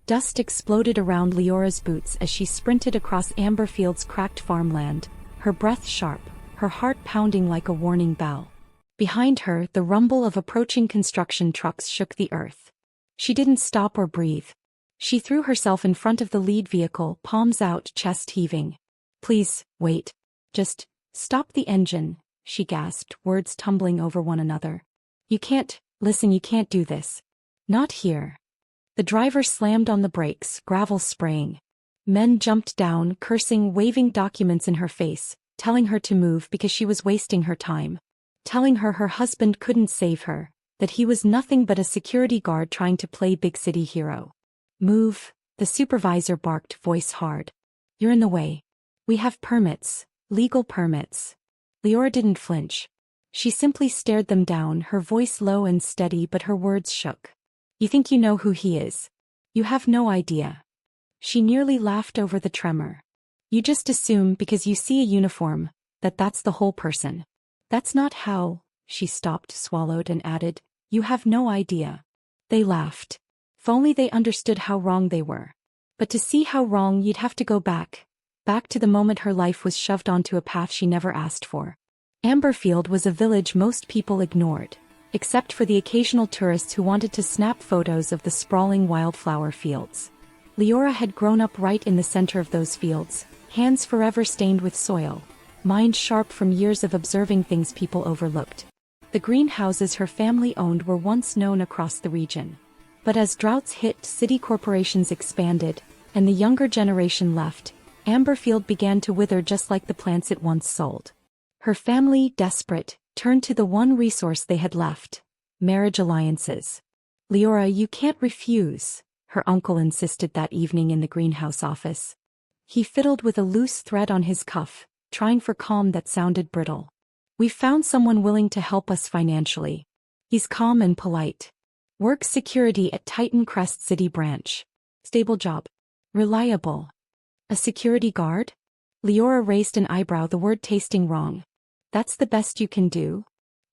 Dust exploded around Leora's boots as she sprinted across Amberfield's cracked farmland, her breath sharp, her heart pounding like a warning bell. Behind her, the rumble of approaching construction trucks shook the earth. She didn't stop or breathe. She threw herself in front of the lead vehicle, palms out, chest heaving. "Please, wait. Just stop the engine," she gasped, words tumbling over one another. "You can't do this. Not here." The driver slammed on the brakes, gravel spraying. Men jumped down, cursing, waving documents in her face, telling her to move because she was wasting her time. Telling her her husband couldn't save her, that he was nothing but a security guard trying to play big city hero. "Move," the supervisor barked, voice hard. "You're in the way. We have permits, legal permits." Leora didn't flinch. She simply stared them down, her voice low and steady, but her words shook. "You think you know who he is? You have no idea." She nearly laughed over the tremor. "You just assume because you see a uniform, that that's the whole person. That's not how." She stopped, swallowed, and added, "You have no idea." They laughed. If only they understood how wrong they were. But to see how wrong, you'd have to go back to the moment her life was shoved onto a path she never asked for. Amberfield was a village most people ignored, except for the occasional tourists who wanted to snap photos of the sprawling wildflower fields. Leora had grown up right in the center of those fields, hands forever stained with soil, mind sharp from years of observing things people overlooked. The greenhouses her family owned were once known across the region. But as droughts hit, city corporations expanded, and the younger generation left, Amberfield began to wither just like the plants it once sold. Her family, desperate, turned to the one resource they had left: marriage alliances. "Leora, you can't refuse," her uncle insisted that evening in the greenhouse office. He fiddled with a loose thread on his cuff, trying for calm that sounded brittle. "We've found someone willing to help us financially. He's calm and polite. Works security at Titan Crest City branch. Stable job. Reliable." "A security guard?" Leora raised an eyebrow, the word tasting wrong. "That's the best you can do?"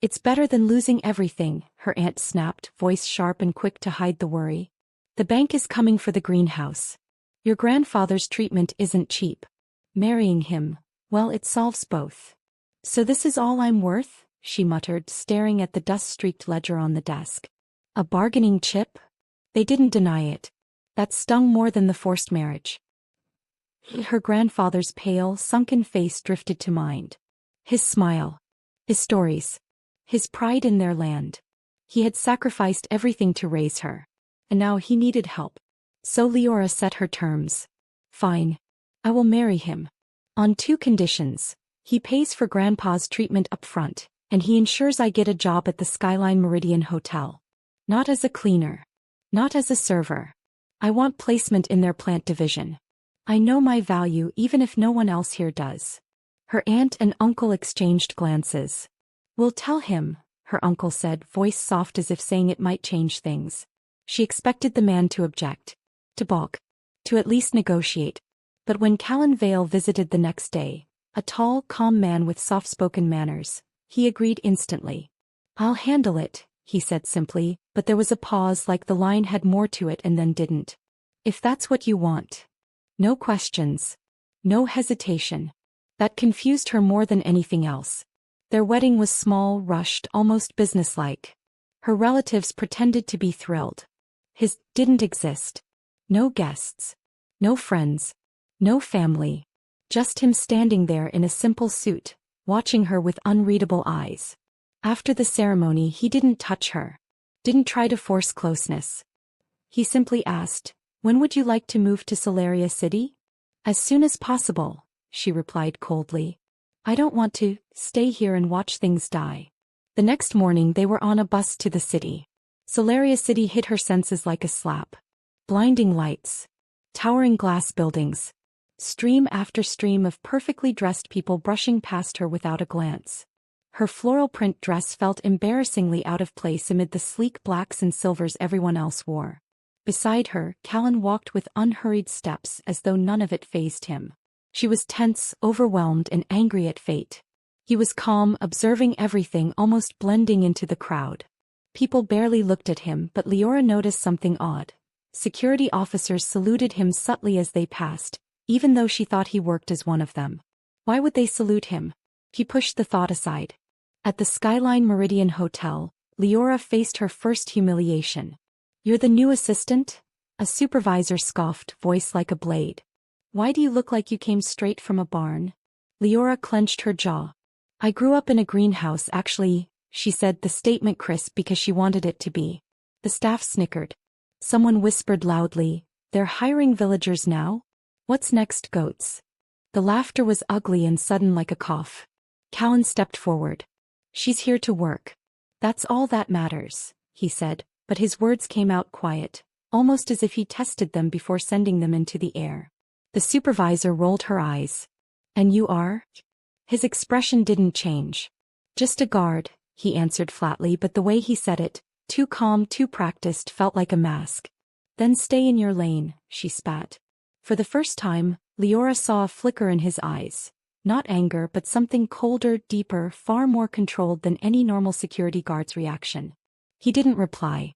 "It's better than losing everything," her aunt snapped, voice sharp and quick to hide the worry. "The bank is coming for the greenhouse. Your grandfather's treatment isn't cheap. Marrying him, well, it solves both." "So this is all I'm worth?" she muttered, staring at the dust-streaked ledger on the desk. "A bargaining chip?" They didn't deny it. That stung more than the forced marriage. Her grandfather's pale, sunken face drifted to mind. His smile. His stories. His pride in their land. He had sacrificed everything to raise her. And now he needed help. So Leora set her terms. "Fine. I will marry him. On 2 conditions. He pays for Grandpa's treatment up front, and he ensures I get a job at the Skyline Meridian Hotel. Not as a cleaner. Not as a server. I want placement in their plant division. I know my value even if no one else here does." Her aunt and uncle exchanged glances. "We'll tell him," her uncle said, voice soft as if saying it might change things. She expected the man to object. To balk. To at least negotiate. But when Callan Vale visited the next day, a tall, calm man with soft-spoken manners, he agreed instantly. "I'll handle it," he said simply, but there was a pause, like the line had more to it and then didn't. "If that's what you want." No questions. No hesitation. That confused her more than anything else. Their wedding was small, rushed, almost businesslike. Her relatives pretended to be thrilled. His didn't exist. No guests. No friends. No family. Just him standing there in a simple suit, watching her with unreadable eyes. After the ceremony, he didn't touch her. Didn't try to force closeness. He simply asked, "When would you like to move to Solaria City?" "As soon as possible," she replied coldly. "I don't want to stay here and watch things die." The next morning they were on a bus to the city. Solaria City hit her senses like a slap. Blinding lights. Towering glass buildings. Stream after stream of perfectly dressed people brushing past her without a glance. Her floral print dress felt embarrassingly out of place amid the sleek blacks and silvers everyone else wore. Beside her, Callan walked with unhurried steps as though none of it fazed him. She was tense, overwhelmed, and angry at fate. He was calm, observing everything, almost blending into the crowd. People barely looked at him, but Leora noticed something odd. Security officers saluted him subtly as they passed, even though she thought he worked as one of them. Why would they salute him? He pushed the thought aside. At the Skyline Meridian Hotel, Leora faced her first humiliation. "You're the new assistant?" A supervisor scoffed, voice like a blade. "Why do you look like you came straight from a barn?" Leora clenched her jaw. "I grew up in a greenhouse actually," she said, the statement crisp because she wanted it to be. The staff snickered. Someone whispered loudly, "They're hiring villagers now? What's next, goats?" The laughter was ugly and sudden like a cough. Callan stepped forward. "She's here to work. That's all that matters," he said, but his words came out quiet, almost as if he tested them before sending them into the air. The supervisor rolled her eyes. "And you are?" His expression didn't change. "Just a guard," he answered flatly, but the way he said it, too calm, too practiced, felt like a mask. "Then stay in your lane," she spat. For the first time, Leora saw a flicker in his eyes. Not anger, but something colder, deeper, far more controlled than any normal security guard's reaction. He didn't reply.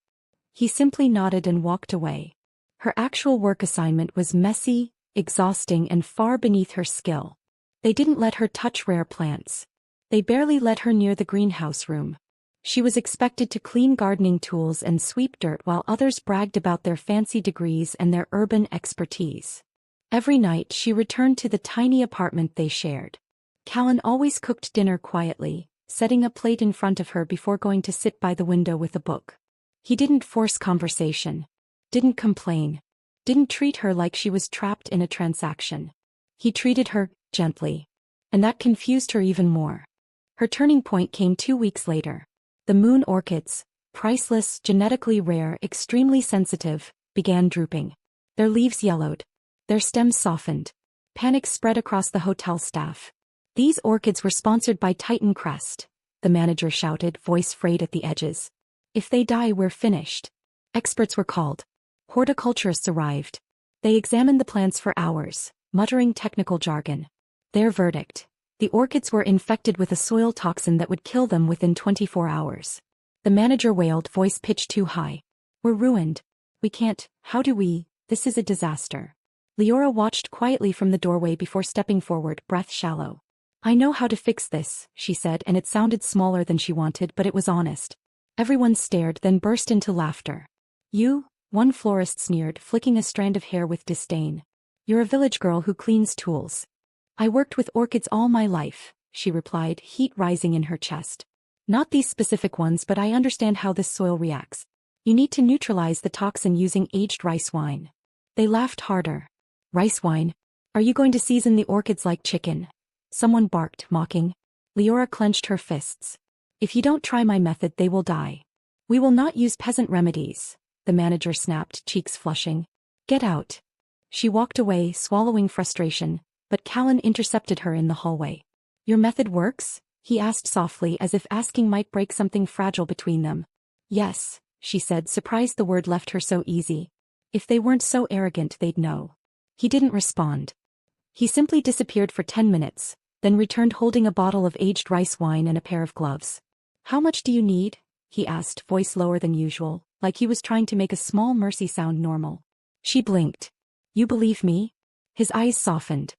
He simply nodded and walked away. Her actual work assignment was messy, exhausting, and far beneath her skill. They didn't let her touch rare plants. They barely let her near the greenhouse room. She was expected to clean gardening tools and sweep dirt while others bragged about their fancy degrees and their urban expertise. Every night she returned to the tiny apartment they shared. Callan always cooked dinner quietly, setting a plate in front of her before going to sit by the window with a book. He didn't force conversation. Didn't complain. Didn't treat her like she was trapped in a transaction. He treated her gently. And that confused her even more. Her turning point came 2 weeks later. The moon orchids, priceless, genetically rare, extremely sensitive, began drooping. Their leaves yellowed. Their stems softened. Panic spread across the hotel staff. "These orchids were sponsored by Titan Crest," the manager shouted, voice frayed at the edges. "If they die, we're finished." Experts were called. Horticulturists arrived. They examined the plants for hours, muttering technical jargon. Their verdict: the orchids were infected with a soil toxin that would kill them within 24 hours. The manager wailed, voice pitched too high. "We're ruined. We can't, how do we, this is a disaster." Leora watched quietly from the doorway before stepping forward, breath shallow. "I know how to fix this," she said, and it sounded smaller than she wanted, but it was honest. Everyone stared, then burst into laughter. "You?" one florist sneered, flicking a strand of hair with disdain. "You're a village girl who cleans tools." "I worked with orchids all my life," she replied, heat rising in her chest. "Not these specific ones, but I understand how this soil reacts. You need to neutralize the toxin using aged rice wine." They laughed harder. "Rice wine? Are you going to season the orchids like chicken?" Someone barked, mocking. Leora clenched her fists. "If you don't try my method, they will die." "We will not use peasant remedies," the manager snapped, cheeks flushing. "Get out." She walked away, swallowing frustration, but Callan intercepted her in the hallway. "Your method works?" he asked softly, as if asking might break something fragile between them. "Yes," she said, surprised the word left her so easy. If they weren't so arrogant, they'd know. He didn't respond. He simply disappeared for 10 minutes, then returned holding a bottle of aged rice wine and a pair of gloves. "How much do you need?" he asked, voice lower than usual, like he was trying to make a small mercy sound normal. She blinked. "You believe me?" His eyes softened.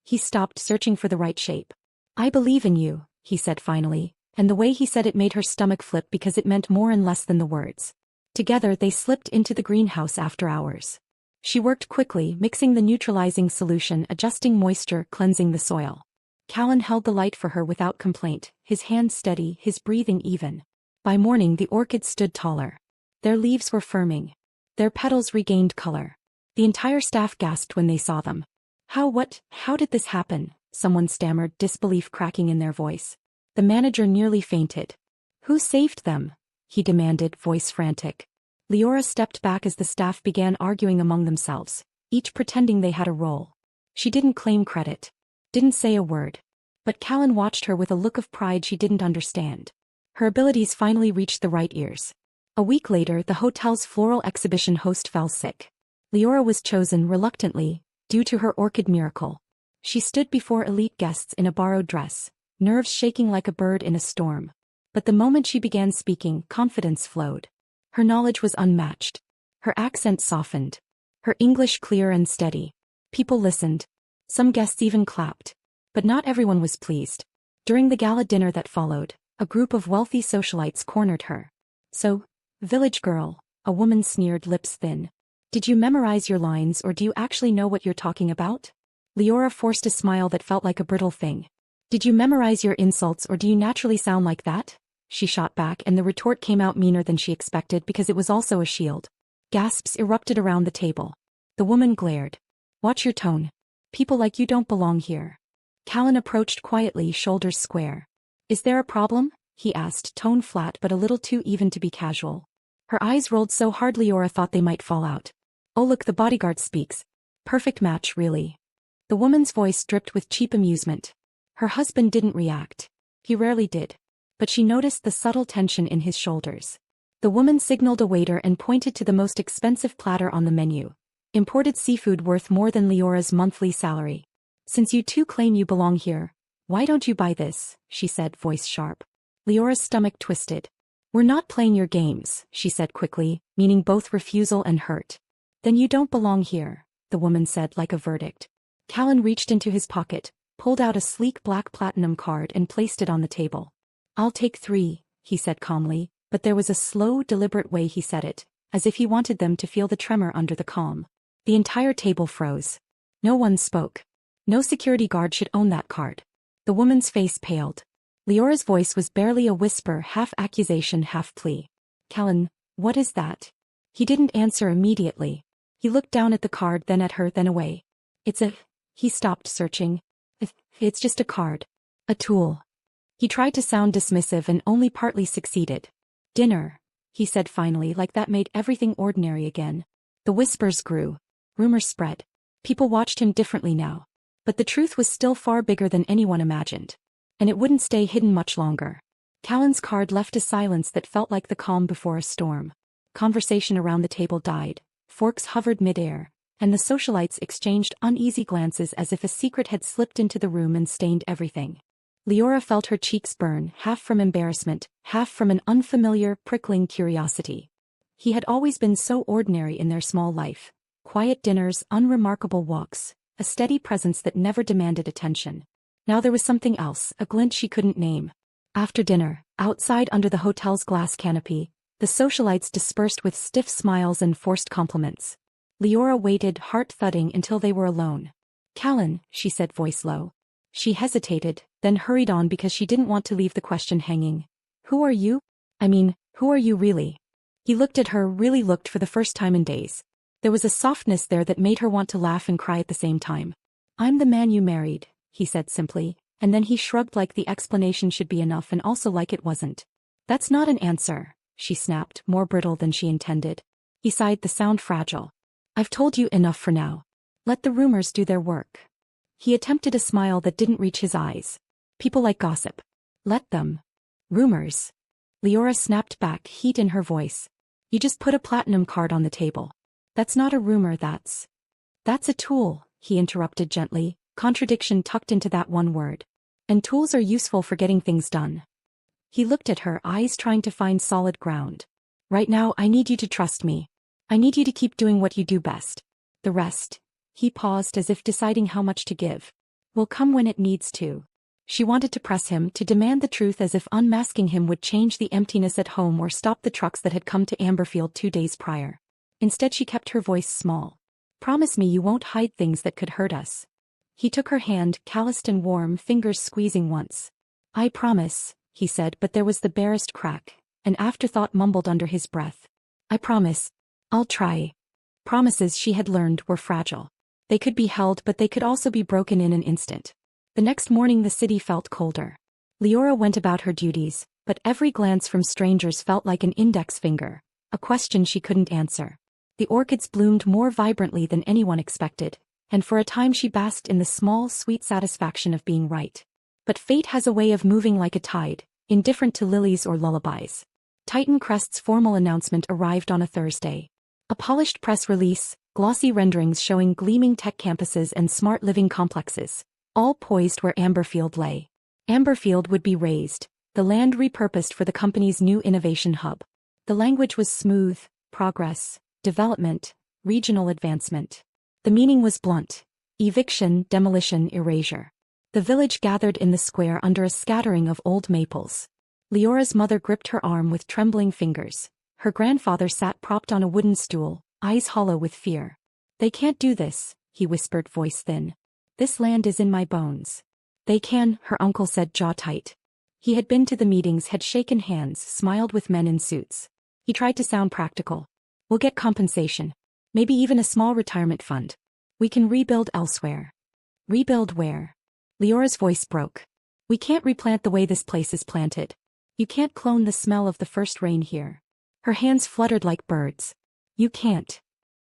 He stopped, searching for the right shape. "I believe in you," he said finally, and the way he said it made her stomach flip because it meant more and less than the words. Together they slipped into the greenhouse after hours. She worked quickly, mixing the neutralizing solution, adjusting moisture, cleansing the soil. Callan held the light for her without complaint, his hands steady, his breathing even. By morning the orchids stood taller. Their leaves were firming. Their petals regained color. The entire staff gasped when they saw them. How did this happen?" someone stammered, disbelief cracking in their voice. The manager nearly fainted. "Who saved them?" he demanded, voice frantic. Leora stepped back as the staff began arguing among themselves, each pretending they had a role. She didn't claim credit. Didn't say a word. But Callan watched her with a look of pride she didn't understand. Her abilities finally reached the right ears. A week later, the hotel's floral exhibition host fell sick. Leora was chosen reluctantly, due to her orchid miracle. She stood before elite guests in a borrowed dress, nerves shaking like a bird in a storm. But the moment she began speaking, confidence flowed. Her knowledge was unmatched. Her accent softened. Her English clear and steady. People listened. Some guests even clapped. But not everyone was pleased. During the gala dinner that followed, a group of wealthy socialites cornered her. "So, village girl," a woman sneered, lips thin. "Did you memorize your lines or do you actually know what you're talking about?" Leora forced a smile that felt like a brittle thing. "Did you memorize your insults or do you naturally sound like that?" She shot back, and the retort came out meaner than she expected because it was also a shield. Gasps erupted around the table. The woman glared. "Watch your tone. People like you don't belong here." Callan approached quietly, shoulders square. "Is there a problem?" he asked, tone flat but a little too even to be casual. Her eyes rolled so hard Leora thought they might fall out. "Oh look, the bodyguard speaks. Perfect match, really." The woman's voice dripped with cheap amusement. Her husband didn't react. He rarely did. But she noticed the subtle tension in his shoulders. The woman signaled a waiter and pointed to the most expensive platter on the menu. Imported seafood worth more than Leora's monthly salary. "Since you two claim you belong here, why don't you buy this?" she said, voice sharp. Leora's stomach twisted. "We're not playing your games," she said quickly, meaning both refusal and hurt. "Then you don't belong here," the woman said like a verdict. Callan reached into his pocket, pulled out a sleek black platinum card and placed it on the table. "I'll take 3, he said calmly, but there was a slow, deliberate way he said it, as if he wanted them to feel the tremor under the calm. The entire table froze. No one spoke. No security guard should own that card. The woman's face paled. Leora's voice was barely a whisper, half accusation, half plea. "Callan, what is that?" He didn't answer immediately. He looked down at the card, then at her, then away. "It's a..." He stopped, searching. "It's just a card. A tool." He tried to sound dismissive and only partly succeeded. "Dinner," he said finally, like that made everything ordinary again. The whispers grew. Rumors spread. People watched him differently now. But the truth was still far bigger than anyone imagined. And it wouldn't stay hidden much longer. Callan's card left a silence that felt like the calm before a storm. Conversation around the table died. Forks hovered midair, and the socialites exchanged uneasy glances as if a secret had slipped into the room and stained everything. Leora felt her cheeks burn, half from embarrassment, half from an unfamiliar, prickling curiosity. He had always been so ordinary in their small life. Quiet dinners, unremarkable walks, a steady presence that never demanded attention. Now there was something else, a glint she couldn't name. After dinner, outside under the hotel's glass canopy, the socialites dispersed with stiff smiles and forced compliments. Leora waited, heart thudding, until they were alone. "Callan," she said, voice low. She hesitated, then hurried on because she didn't want to leave the question hanging. "Who are you? I mean, who are you really?" He looked at her, really looked for the first time in days. There was a softness there that made her want to laugh and cry at the same time. "I'm the man you married," he said simply, and then he shrugged like the explanation should be enough and also like it wasn't. "That's not an answer," she snapped, more brittle than she intended. He sighed, the sound fragile. "I've told you enough for now. Let the rumors do their work." He attempted a smile that didn't reach his eyes. "People like gossip. Let them." "Rumors?" Leora snapped back, heat in her voice. "You just put a platinum card on the table. That's not a rumor, that's a tool," he interrupted gently, contradiction tucked into that one word. "And tools are useful for getting things done." He looked at her, eyes trying to find solid ground. "Right now, I need you to trust me. I need you to keep doing what you do best. The rest," he paused as if deciding how much to give, "will come when it needs to." She wanted to press him, to demand the truth as if unmasking him would change the emptiness at home or stop the trucks that had come to Amberfield 2 days prior. Instead she kept her voice small. "Promise me you won't hide things that could hurt us." He took her hand, calloused and warm, fingers squeezing once. "I promise," he said, but there was the barest crack, an afterthought mumbled under his breath. "I promise. I'll try." Promises, she had learned, were fragile. They could be held, but they could also be broken in an instant. The next morning the city felt colder. Leora went about her duties, but every glance from strangers felt like an index finger, a question she couldn't answer. The orchids bloomed more vibrantly than anyone expected, and for a time she basked in the small, sweet satisfaction of being right. But fate has a way of moving like a tide, indifferent to lilies or lullabies. Titan Crest's formal announcement arrived on a Thursday. A polished press release, glossy renderings showing gleaming tech campuses and smart living complexes, all poised where Amberfield lay. Amberfield would be razed, the land repurposed for the company's new innovation hub. The language was smooth: progress, development, regional advancement. The meaning was blunt. Eviction, demolition, erasure. The village gathered in the square under a scattering of old maples. Leora's mother gripped her arm with trembling fingers. Her grandfather sat propped on a wooden stool, eyes hollow with fear. "They can't do this," he whispered, voice thin. "This land is in my bones." "They can," her uncle said, jaw tight. He had been to the meetings, had shaken hands, smiled with men in suits. He tried to sound practical. "We'll get compensation. Maybe even a small retirement fund. We can rebuild elsewhere." "Rebuild where?" Leora's voice broke. "We can't replant the way this place is planted. You can't clone the smell of the first rain here." Her hands fluttered like birds. "You can't."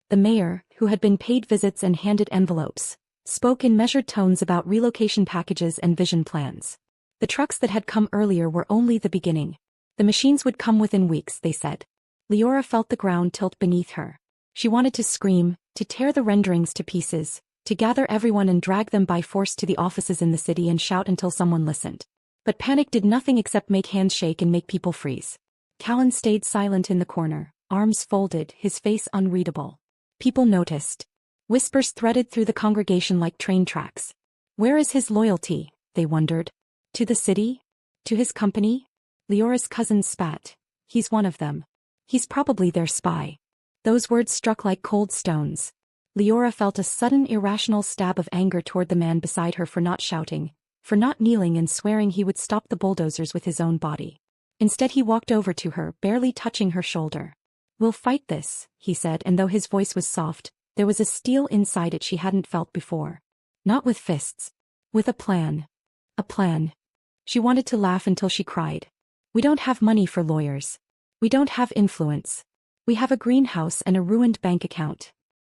The mayor, who had been paid visits and handed envelopes, spoke in measured tones about relocation packages and vision plans. The trucks that had come earlier were only the beginning. The machines would come within weeks, they said. Leora felt the ground tilt beneath her. She wanted to scream, to tear the renderings to pieces, to gather everyone and drag them by force to the offices in the city and shout until someone listened. But panic did nothing except make hands shake and make people freeze. Callan stayed silent in the corner, arms folded, his face unreadable. People noticed. Whispers threaded through the congregation like train tracks. Where is his loyalty, they wondered. To the city? To his company? Leora's cousins spat. He's one of them. He's probably their spy. Those words struck like cold stones. Leora felt a sudden irrational stab of anger toward the man beside her for not shouting, for not kneeling and swearing he would stop the bulldozers with his own body. Instead he walked over to her, barely touching her shoulder. "We'll fight this," he said, and though his voice was soft, there was a steel inside it she hadn't felt before. "Not with fists. With a plan." A plan. She wanted to laugh until she cried. "We don't have money for lawyers. We don't have influence. We have a greenhouse and a ruined bank account."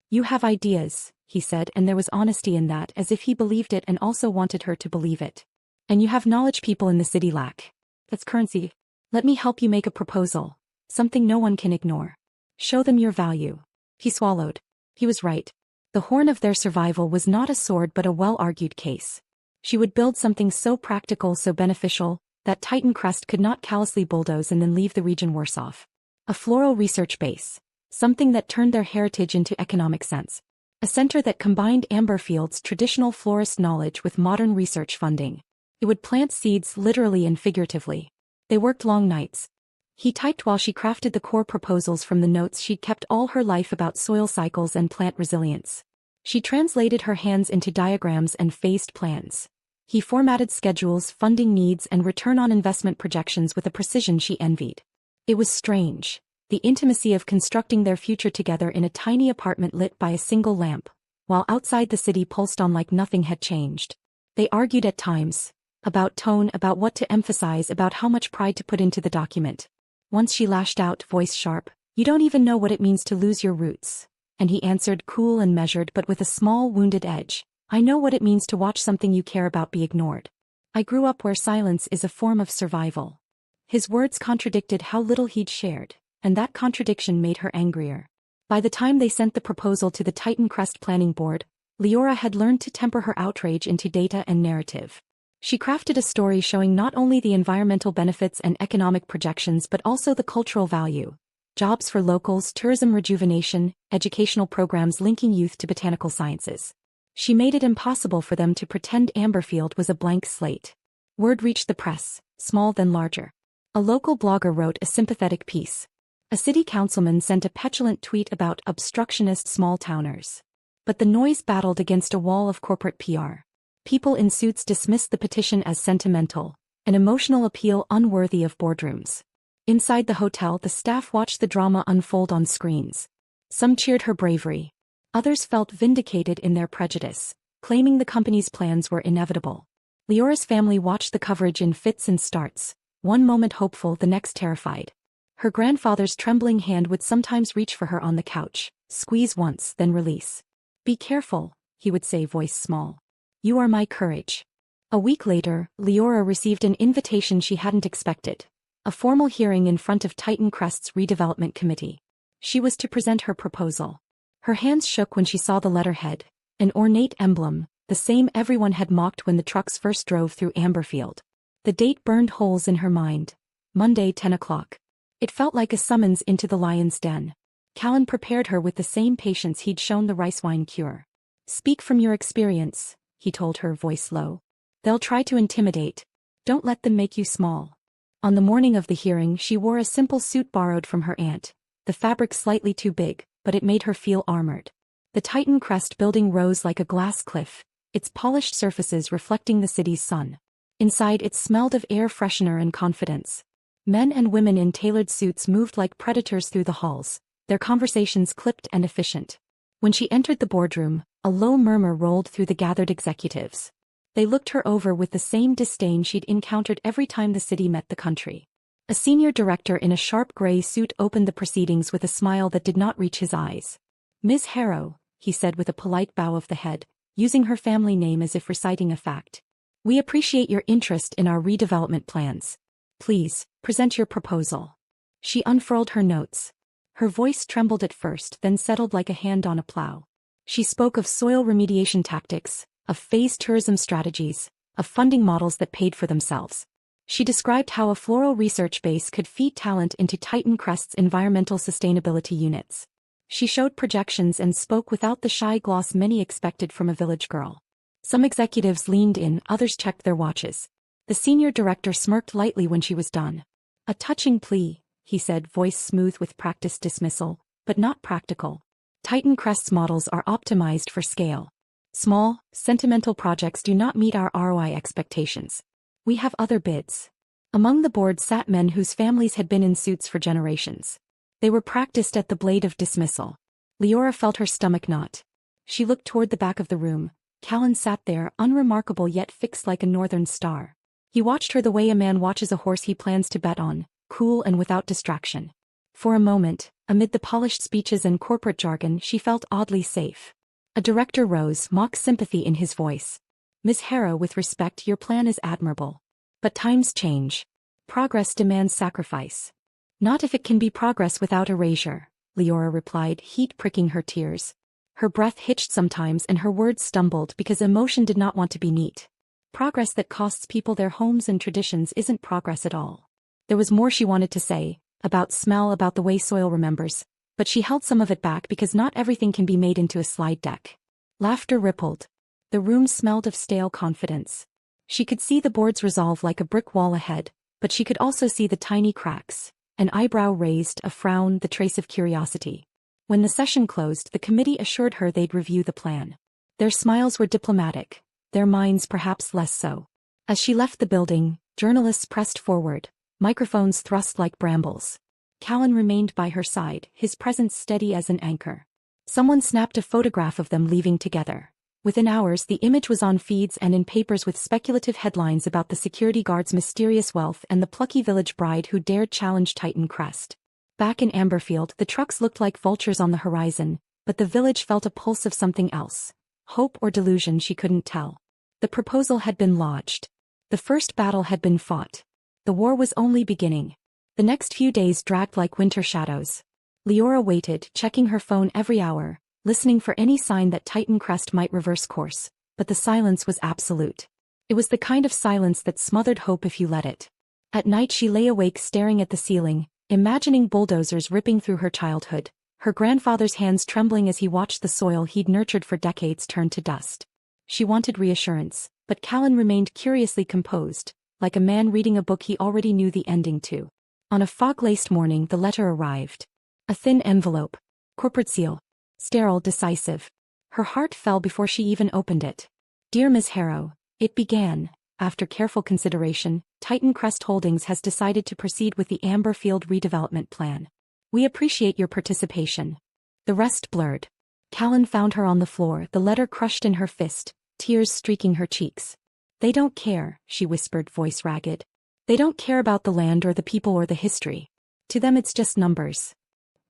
"You have ideas," he said, and there was honesty in that, as if he believed it and also wanted her to believe it. "And you have knowledge people in the city lack. That's currency. Let me help you make a proposal. Something no one can ignore. Show them your value." He swallowed. He was right. The horn of their survival was not a sword but a well-argued case. She would build something so practical, so beneficial, that Titan Crest could not callously bulldoze and then leave the region worse off. A floral research base. Something that turned their heritage into economic sense. A center that combined Amberfield's traditional florist knowledge with modern research funding. It would plant seeds literally and figuratively. They worked long nights. He typed while she crafted the core proposals from the notes she'd kept all her life about soil cycles and plant resilience. She translated her hands into diagrams and phased plans. He formatted schedules, funding needs, and return on investment projections with a precision she envied. It was strange, the intimacy of constructing their future together in a tiny apartment lit by a single lamp, while outside the city pulsed on like nothing had changed. They argued at times. About tone, about what to emphasize, about how much pride to put into the document. Once she lashed out, voice sharp, "You don't even know what it means to lose your roots." And he answered, cool and measured but with a small wounded edge, "I know what it means to watch something you care about be ignored. I grew up where silence is a form of survival." His words contradicted how little he'd shared, and that contradiction made her angrier. By the time they sent the proposal to the Titan Crest Planning Board, Leora had learned to temper her outrage into data and narrative. She crafted a story showing not only the environmental benefits and economic projections but also the cultural value. Jobs for locals, tourism rejuvenation, educational programs linking youth to botanical sciences. She made it impossible for them to pretend Amberfield was a blank slate. Word reached the press, small then larger. A local blogger wrote a sympathetic piece. A city councilman sent a petulant tweet about obstructionist small-towners. But the noise battled against a wall of corporate PR. People in suits dismissed the petition as sentimental, an emotional appeal unworthy of boardrooms. Inside the hotel, the staff watched the drama unfold on screens. Some cheered her bravery. Others felt vindicated in their prejudice, claiming the company's plans were inevitable. Leora's family watched the coverage in fits and starts, one moment hopeful, the next terrified. Her grandfather's trembling hand would sometimes reach for her on the couch, squeeze once, then release. "Be careful," he would say, voice small. "You are my courage." A week later, Leora received an invitation she hadn't expected. A formal hearing in front of Titan Crest's redevelopment committee. She was to present her proposal. Her hands shook when she saw the letterhead, an ornate emblem, the same everyone had mocked when the trucks first drove through Amberfield. The date burned holes in her mind. Monday, 10 o'clock. It felt like a summons into the lion's den. Callan prepared her with the same patience he'd shown the rice wine cure. Speak from your experience, he told her, voice low. They'll try to intimidate. Don't let them make you small. On the morning of the hearing, she wore a simple suit borrowed from her aunt, the fabric slightly too big, but it made her feel armored. The Titan Crest building rose like a glass cliff, its polished surfaces reflecting the city's sun. Inside it smelled of air freshener and confidence. Men and women in tailored suits moved like predators through the halls, their conversations clipped and efficient. When she entered the boardroom, a low murmur rolled through the gathered executives. They looked her over with the same disdain she'd encountered every time the city met the country. A senior director in a sharp gray suit opened the proceedings with a smile that did not reach his eyes. Ms. Harrow, he said with a polite bow of the head, using her family name as if reciting a fact. We appreciate your interest in our redevelopment plans. Please, present your proposal. She unfurled her notes. Her voice trembled at first, then settled like a hand on a plow. She spoke of soil remediation tactics, of phased tourism strategies, of funding models that paid for themselves. She described how a floral research base could feed talent into Titan Crest's environmental sustainability units. She showed projections and spoke without the shy gloss many expected from a village girl. Some executives leaned in, others checked their watches. The senior director smirked lightly when she was done. A touching plea, he said, voice smooth with practiced dismissal, but not practical. Titan Crest's models are optimized for scale. Small, sentimental projects do not meet our ROI expectations. We have other bids. Among the board sat men whose families had been in suits for generations. They were practiced at the blade of dismissal. Leora felt her stomach knot. She looked toward the back of the room. Callan sat there, unremarkable yet fixed like a northern star. He watched her the way a man watches a horse he plans to bet on, cool and without distraction. For a moment, amid the polished speeches and corporate jargon, she felt oddly safe. A director rose, mock sympathy in his voice. Ms. Harrow, with respect, your plan is admirable. But times change. Progress demands sacrifice. Not if it can be progress without erasure, Leora replied, heat pricking her tears. Her breath hitched sometimes and her words stumbled because emotion did not want to be neat. Progress that costs people their homes and traditions isn't progress at all. There was more she wanted to say, about smell, about the way soil remembers, but she held some of it back because not everything can be made into a slide deck. Laughter rippled. The room smelled of stale confidence. She could see the board's resolve like a brick wall ahead, but she could also see the tiny cracks, an eyebrow raised, a frown, the trace of curiosity. When the session closed, the committee assured her they'd review the plan. Their smiles were diplomatic, their minds perhaps less so. As she left the building, journalists pressed forward, microphones thrust like brambles. Callan remained by her side, his presence steady as an anchor. Someone snapped a photograph of them leaving together. Within hours, the image was on feeds and in papers with speculative headlines about the security guard's mysterious wealth and the plucky village bride who dared challenge Titan Crest. Back in Amberfield, the trucks looked like vultures on the horizon, but the village felt a pulse of something else. Hope or delusion, she couldn't tell. The proposal had been lodged. The first battle had been fought. The war was only beginning. The next few days dragged like winter shadows. Leora waited, checking her phone every hour, listening for any sign that Titan Crest might reverse course, but the silence was absolute. It was the kind of silence that smothered hope if you let it. At night she lay awake staring at the ceiling, imagining bulldozers ripping through her childhood, her grandfather's hands trembling as he watched the soil he'd nurtured for decades turn to dust. She wanted reassurance, but Callan remained curiously composed, like a man reading a book he already knew the ending to. On a fog-laced morning the letter arrived. A thin envelope. Corporate seal. Sterile, decisive. Her heart fell before she even opened it. Dear Ms. Harrow, it began. After careful consideration, Titan Crest Holdings has decided to proceed with the Amberfield redevelopment plan. We appreciate your participation. The rest blurred. Callan found her on the floor, the letter crushed in her fist, tears streaking her cheeks. They don't care, she whispered, voice ragged. They don't care about the land or the people or the history. To them it's just numbers.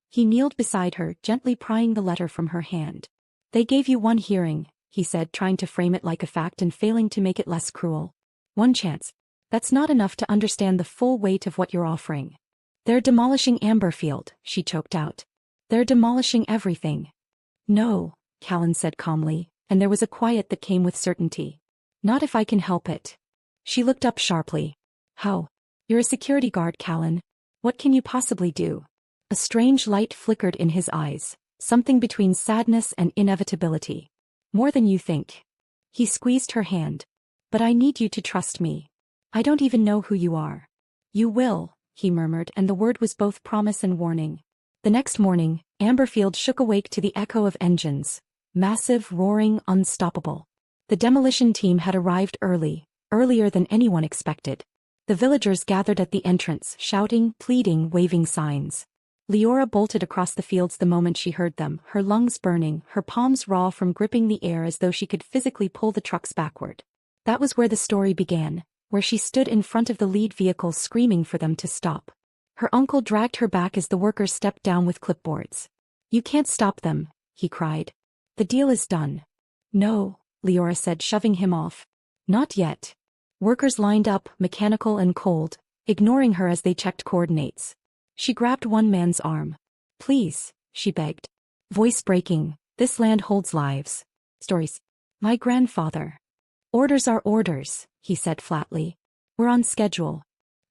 He kneeled beside her, gently prying the letter from her hand. They gave you one hearing, he said, trying to frame it like a fact and failing to make it less cruel. One chance. That's not enough to understand the full weight of what you're offering. They're demolishing Amberfield, she choked out. They're demolishing everything. No, Callan said calmly, and there was a quiet that came with certainty. Not if I can help it. She looked up sharply. How? You're a security guard, Callan. What can you possibly do? A strange light flickered in his eyes, something between sadness and inevitability. More than you think. He squeezed her hand. But I need you to trust me. I don't even know who you are. You will, he murmured, and the word was both promise and warning. The next morning, Amberfield shook awake to the echo of engines. Massive, roaring, unstoppable. The demolition team had arrived early, earlier than anyone expected. The villagers gathered at the entrance, shouting, pleading, waving signs. Leora bolted across the fields the moment she heard them, her lungs burning, her palms raw from gripping the air as though she could physically pull the trucks backward. That was where the story began, where she stood in front of the lead vehicle screaming for them to stop. Her uncle dragged her back as the workers stepped down with clipboards. You can't stop them, he cried. The deal is done. No, Leora said, shoving him off. Not yet. Workers lined up, mechanical and cold, ignoring her as they checked coordinates. She grabbed one man's arm. Please, she begged. Voice breaking, this land holds lives. Stories. My grandfather. Orders are orders, he said flatly. We're on schedule.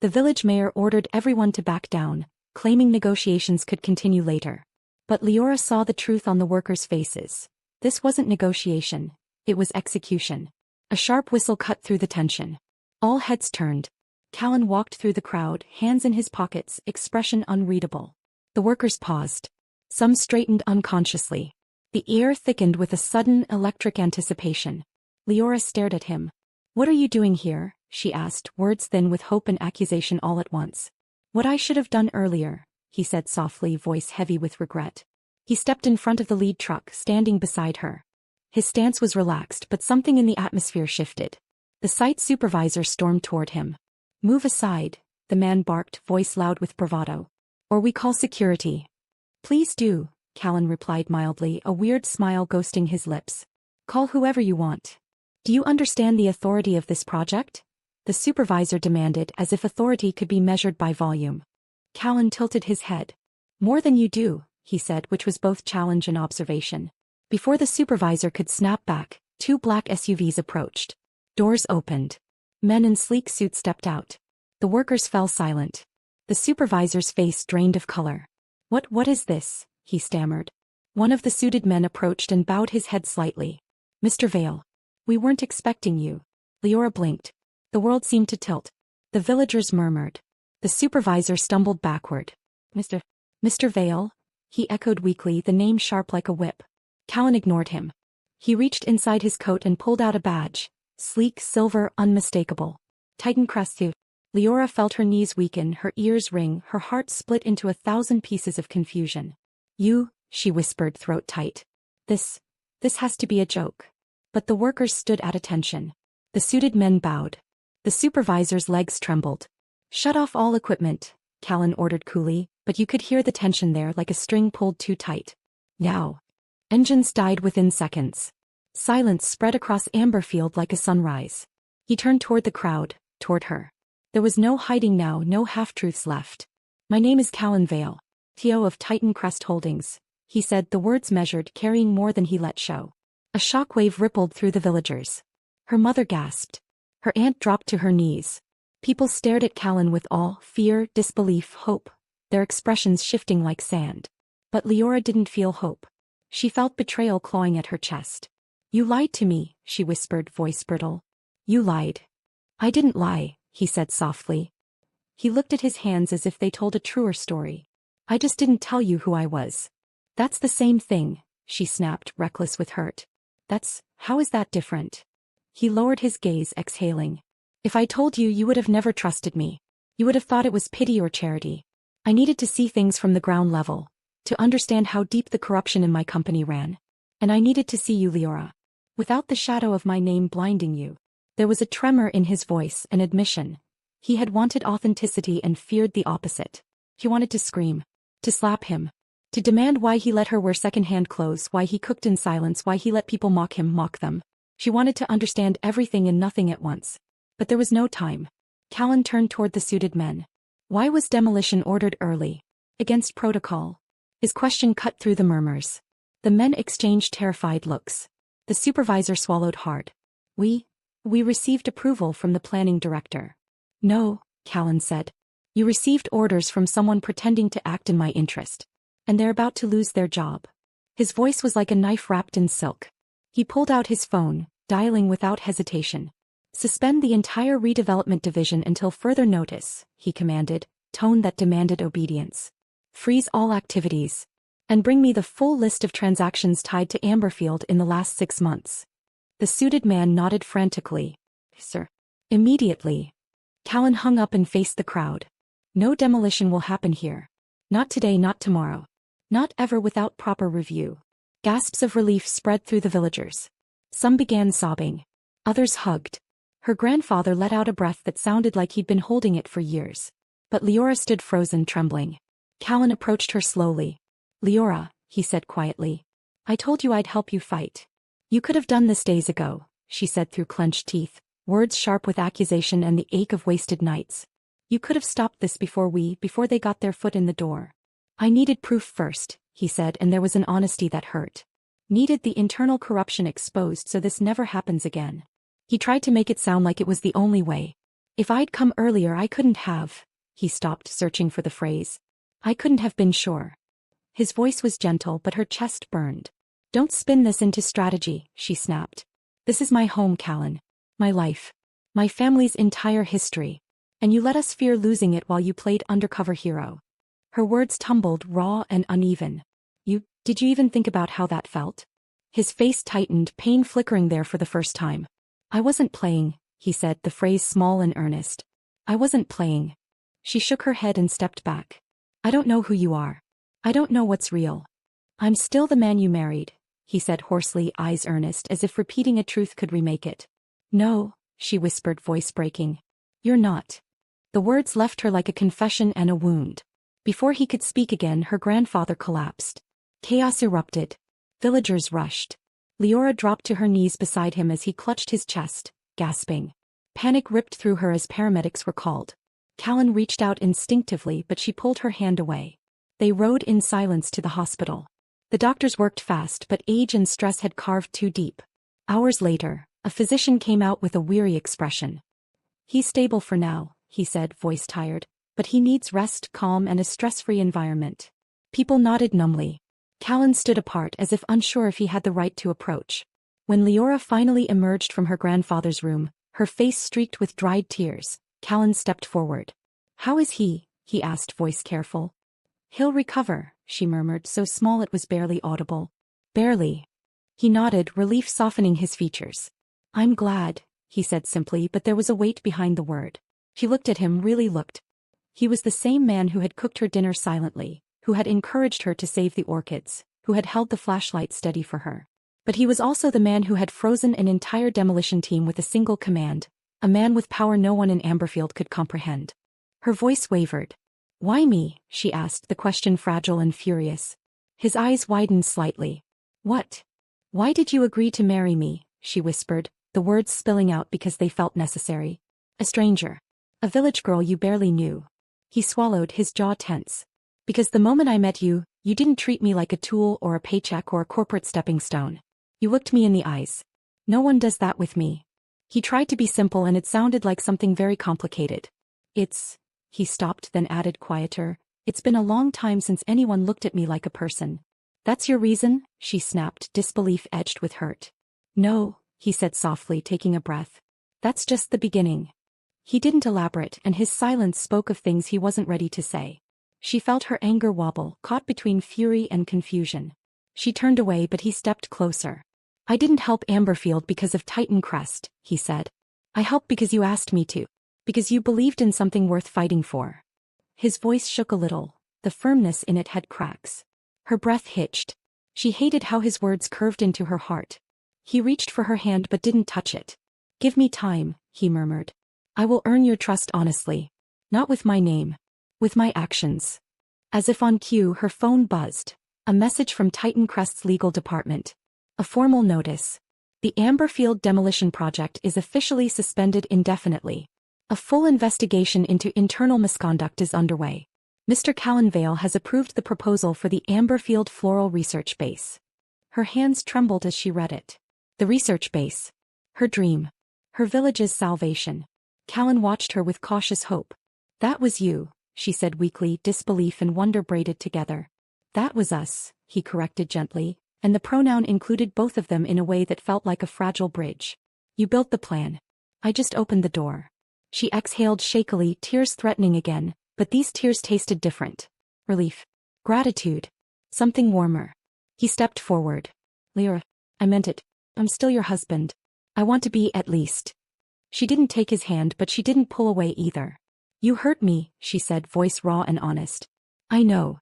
The village mayor ordered everyone to back down, claiming negotiations could continue later. But Leora saw the truth on the workers' faces. This wasn't negotiation. It was execution. A sharp whistle cut through the tension. All heads turned. Callan walked through the crowd, hands in his pockets, expression unreadable. The workers paused. Some straightened unconsciously. The air thickened with a sudden, electric anticipation. Leora stared at him. What are you doing here? She asked, words thin with hope and accusation all at once. What I should have done earlier, he said softly, voice heavy with regret. He stepped in front of the lead truck, standing beside her. His stance was relaxed, but something in the atmosphere shifted. The site supervisor stormed toward him. Move aside, the man barked, voice loud with bravado. Or we call security. Please do, Callan replied mildly, a weird smile ghosting his lips. Call whoever you want. Do you understand the authority of this project? The supervisor demanded, as if authority could be measured by volume. Callan tilted his head. More than you do, he said, which was both challenge and observation. Before the supervisor could snap back, two black SUVs approached. Doors opened. Men in sleek suits stepped out. The workers fell silent. The supervisor's face drained of color. What is this? He stammered. One of the suited men approached and bowed his head slightly. Mr. Vale. We weren't expecting you. Leora blinked. The world seemed to tilt. The villagers murmured. The supervisor stumbled backward. Mr. Vale? He echoed weakly, the name sharp like a whip. Callan ignored him. He reached inside his coat and pulled out a badge. Sleek, silver, unmistakable. Titan Crest. Leora felt her knees weaken, her ears ring, her heart split into 1,000 pieces of confusion. You, she whispered, throat tight. This has to be a joke. But the workers stood at attention. The suited men bowed. The supervisor's legs trembled. Shut off all equipment, Callan ordered coolly, but you could hear the tension there like a string pulled too tight. Now. Engines died within seconds. Silence spread across Amberfield like a sunrise. He turned toward the crowd, toward her. There was no hiding now, no half-truths left. My name is Callan Vale, TO of Titan Crest Holdings, he said, the words measured, carrying more than he let show. A shockwave rippled through the villagers. Her mother gasped. Her aunt dropped to her knees. People stared at Callan with awe, fear, disbelief, hope, their expressions shifting like sand. But Leora didn't feel hope. She felt betrayal clawing at her chest. You lied to me, she whispered, voice brittle. You lied. I didn't lie, he said softly. He looked at his hands as if they told a truer story. I just didn't tell you who I was. That's the same thing, she snapped, reckless with hurt. How is that different? He lowered his gaze, exhaling. If I told you, you would have never trusted me. You would have thought it was pity or charity. I needed to see things from the ground level, to understand how deep the corruption in my company ran. And I needed to see you, Leora. Without the shadow of my name blinding you. There was a tremor in his voice, an admission. He had wanted authenticity and feared the opposite. He wanted to scream. To slap him. To demand why he let her wear second-hand clothes, why he cooked in silence, why he let people mock him, mock them. She wanted to understand everything and nothing at once. But there was no time. Callan turned toward the suited men. Why was demolition ordered early? Against protocol. His question cut through the murmurs. The men exchanged terrified looks. The supervisor swallowed hard. We received approval from the planning director. No, Callan said. You received orders from someone pretending to act in my interest. And they're about to lose their job. His voice was like a knife wrapped in silk. He pulled out his phone, dialing without hesitation. Suspend the entire redevelopment division until further notice, he commanded, tone that demanded obedience. Freeze all activities. And bring me the full list of transactions tied to Amberfield in the last 6 months. The suited man nodded frantically. Sir. Immediately. Callan hung up and faced the crowd. No demolition will happen here. Not today, not tomorrow. Not ever without proper review. Gasps of relief spread through the villagers. Some began sobbing. Others hugged. Her grandfather let out a breath that sounded like he'd been holding it for years. But Leora stood frozen, trembling. Callan approached her slowly. Leora, he said quietly. I told you I'd help you fight. You could have done this days ago, she said through clenched teeth, words sharp with accusation and the ache of wasted nights. You could have stopped this before they got their foot in the door. I needed proof first, he said, and there was an honesty that hurt. Needed the internal corruption exposed so this never happens again. He tried to make it sound like it was the only way. If I'd come earlier I couldn't have. He stopped, searching for the phrase. I couldn't have been sure. His voice was gentle, but her chest burned. Don't spin this into strategy, she snapped. This is my home, Callan. My life. My family's entire history. And you let us fear losing it while you played undercover hero. Her words tumbled, raw and uneven. Did you even think about how that felt? His face tightened, pain flickering there for the first time. I wasn't playing, he said, the phrase small and earnest. I wasn't playing. She shook her head and stepped back. I don't know who you are. I don't know what's real. I'm still the man you married, he said hoarsely, eyes earnest, as if repeating a truth could remake it. No, she whispered, voice breaking. You're not. The words left her like a confession and a wound. Before he could speak again, her grandfather collapsed. Chaos erupted. Villagers rushed. Leora dropped to her knees beside him as he clutched his chest, gasping. Panic ripped through her as paramedics were called. Callan reached out instinctively, but she pulled her hand away. They rode in silence to the hospital. The doctors worked fast, but age and stress had carved too deep. Hours later, a physician came out with a weary expression. He's stable for now, he said, voice tired, but he needs rest, calm, and a stress-free environment. People nodded numbly. Callan stood apart as if unsure if he had the right to approach. When Leora finally emerged from her grandfather's room, her face streaked with dried tears, Callan stepped forward. How is he? He asked, voice careful. He'll recover, she murmured, so small it was barely audible. Barely. He nodded, relief softening his features. I'm glad, he said simply, but there was a weight behind the word. She looked at him, really looked. He was the same man who had cooked her dinner silently, who had encouraged her to save the orchids, who had held the flashlight steady for her. But he was also the man who had frozen an entire demolition team with a single command, a man with power no one in Amberfield could comprehend. Her voice wavered. Why me? She asked, the question fragile and furious. His eyes widened slightly. What? Why did you agree to marry me? She whispered, the words spilling out because they felt necessary. A stranger. A village girl you barely knew. He swallowed, his jaw tense. Because the moment I met you, you didn't treat me like a tool or a paycheck or a corporate stepping stone. You looked me in the eyes. No one does that with me. He tried to be simple and it sounded like something very complicated. He stopped, then added quieter, it's been a long time since anyone looked at me like a person. That's your reason? She snapped, disbelief edged with hurt. No, he said softly, taking a breath. That's just the beginning. He didn't elaborate, and his silence spoke of things he wasn't ready to say. She felt her anger wobble, caught between fury and confusion. She turned away, but he stepped closer. I didn't help Amberfield because of Titan Crest, he said. I helped because you asked me to. Because you believed in something worth fighting for. His voice shook a little. The firmness in it had cracks. Her breath hitched. She hated how his words curved into her heart. He reached for her hand but didn't touch it. Give me time, he murmured. I will earn your trust honestly. Not with my name. With my actions. As if on cue, her phone buzzed. A message from Titan Crest's legal department. A formal notice. The Amberfield demolition project is officially suspended indefinitely. A full investigation into internal misconduct is underway. Mr. Callan Vale has approved the proposal for the Amberfield Floral Research Base. Her hands trembled as she read it. The research base. Her dream. Her village's salvation. Callan watched her with cautious hope. That was you, she said weakly, disbelief and wonder braided together. That was us, he corrected gently, and the pronoun included both of them in a way that felt like a fragile bridge. You built the plan. I just opened the door. She exhaled shakily, tears threatening again, but these tears tasted different. Relief. Gratitude. Something warmer. He stepped forward. Leora, I meant it. I'm still your husband. I want to be at least. She didn't take his hand, but she didn't pull away either. You hurt me, she said, voice raw and honest. I know.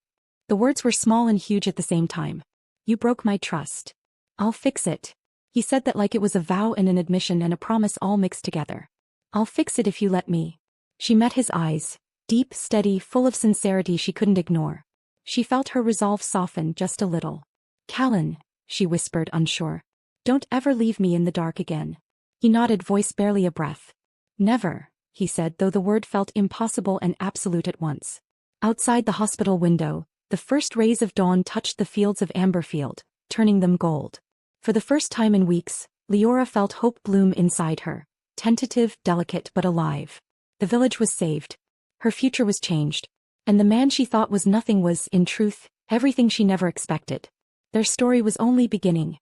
The words were small and huge at the same time. You broke my trust. I'll fix it. He said that like it was a vow and an admission and a promise all mixed together. I'll fix it if you let me. She met his eyes, deep, steady, full of sincerity she couldn't ignore. She felt her resolve soften just a little. Callan, she whispered, unsure. Don't ever leave me in the dark again. He nodded, voice barely a breath. Never, he said, though the word felt impossible and absolute at once. Outside the hospital window, the first rays of dawn touched the fields of Amberfield, turning them gold. For the first time in weeks, Leora felt hope bloom inside her. Tentative, delicate, but alive. The village was saved. Her future was changed. And the man she thought was nothing was, in truth, everything she never expected. Their story was only beginning.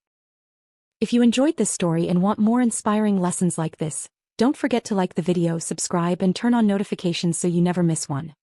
If you enjoyed this story and want more inspiring lessons like this, don't forget to like the video, subscribe and turn on notifications so you never miss one.